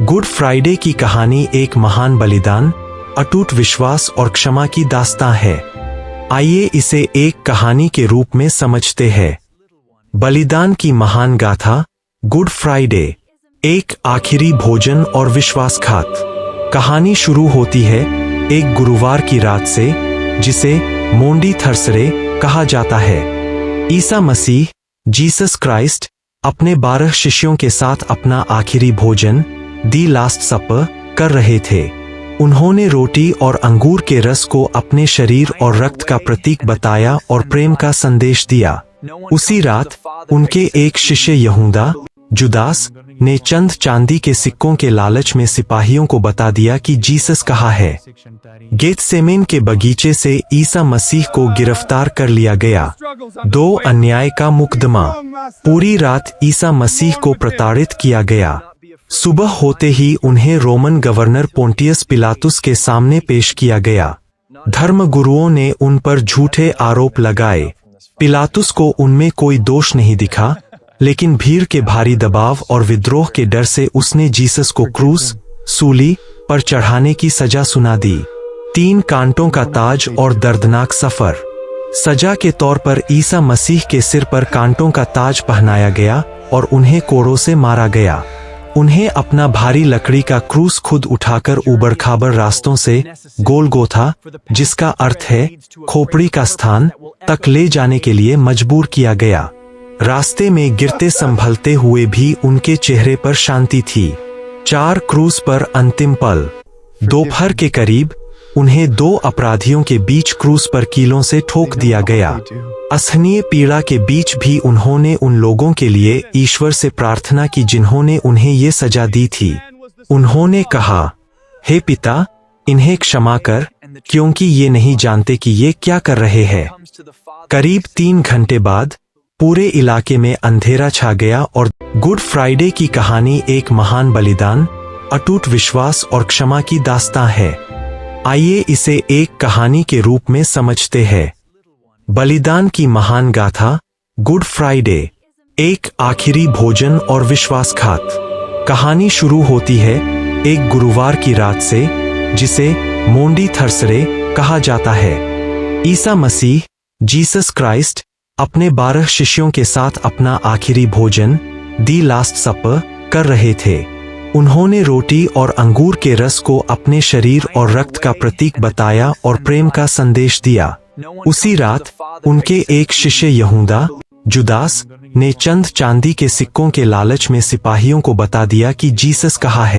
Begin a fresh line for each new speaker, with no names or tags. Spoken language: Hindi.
गुड फ्राइडे की कहानी एक महान बलिदान, अटूट विश्वास और क्षमा की दास्तां है। आइए इसे एक कहानी के रूप में समझते हैं। बलिदान की महान गाथा, गुड फ्राइडे, एक आखिरी भोजन और विश्वासघात। कहानी शुरू होती है एक गुरुवार की रात से, जिसे मोंडी थर्सडे कहा जाता है। ईसा मसीह, जीसस क्राइस्ट, अपने 12 शिष्यों के साथ अपना आखिरी भोजन, दी लास्ट सपर, कर रहे थे। उन्होंने रोटी और अंगूर के रस को अपने शरीर और रक्त का प्रतीक बताया और प्रेम का संदेश दिया। उसी रात उनके एक शिष्य यहूदा, जुदास, ने चंद चांदी के सिक्कों के लालच में सिपाहियों को बता दिया कि जीसस कहाँ है। गेतसेमेन के बगीचे से ईसा मसीह को गिरफ्तार कर लिया गया। 2 अन्याय का मुकदमा। पूरी रात ईसा मसीह को प्रताड़ित किया गया। सुबह होते ही उन्हें रोमन गवर्नर पोंटियस पिलातुस के सामने पेश किया गया। धर्मगुरुओं ने उन पर झूठे आरोप लगाए। पिलातुस को उनमें कोई दोष नहीं दिखा, लेकिन भीड़ के भारी दबाव और विद्रोह के डर से उसने जीसस को क्रूस, सूली पर चढ़ाने की सजा सुना दी। 3 कांटों का ताज और दर्दनाक सफर। सजा के तौर पर ईसा मसीह के सिर पर कांटों का ताज पहनाया गया और उन्हें कोड़ों से मारा गया। उन्हें अपना भारी लकड़ी का क्रूस खुद उठाकर ऊबड़-खाबड़ रास्तों से गोलगोथा, जिसका अर्थ है खोपड़ी का स्थान, तक ले जाने के लिए मजबूर किया गया। रास्ते में गिरते संभलते हुए भी उनके चेहरे पर शांति थी। 4 क्रूस पर अंतिम पल। दोपहर के करीब उन्हें 2 अपराधियों के बीच क्रूस पर कीलों से ठोक दिया गया। असहनीय पीड़ा के बीच भी उन्होंने उन लोगों के लिए ईश्वर से प्रार्थना की जिन्होंने उन्हें ये सजा दी थी। उन्होंने कहा, हे पिता, इन्हें क्षमा कर, क्योंकि ये नहीं जानते कि ये क्या कर रहे हैं। करीब 3 घंटे बाद पूरे इलाके में अंधेरा छा गया और गुड फ्राइडे की कहानी एक महान बलिदान, अटूट विश्वास और क्षमा की दास्तां है। आइए इसे एक कहानी के रूप में समझते हैं। बलिदान की महान गाथा, गुड फ्राइडे, एक आखिरी भोजन और विश्वासघात। कहानी शुरू होती है एक गुरुवार की रात से, जिसे मोंडी थर्सडे कहा जाता है। ईसा मसीह, जीसस क्राइस्ट, अपने 12 शिष्यों के साथ अपना आखिरी भोजन, दी लास्ट सपर, कर रहे थे। उन्होंने रोटी और अंगूर के रस को अपने शरीर और रक्त का प्रतीक बताया और प्रेम का संदेश दिया। उसी रात उनके एक शिष्य यहूदा, जुदास, ने चंद चांदी के सिक्कों के लालच में सिपाहियों को बता दिया कि जीसस कहाँ है।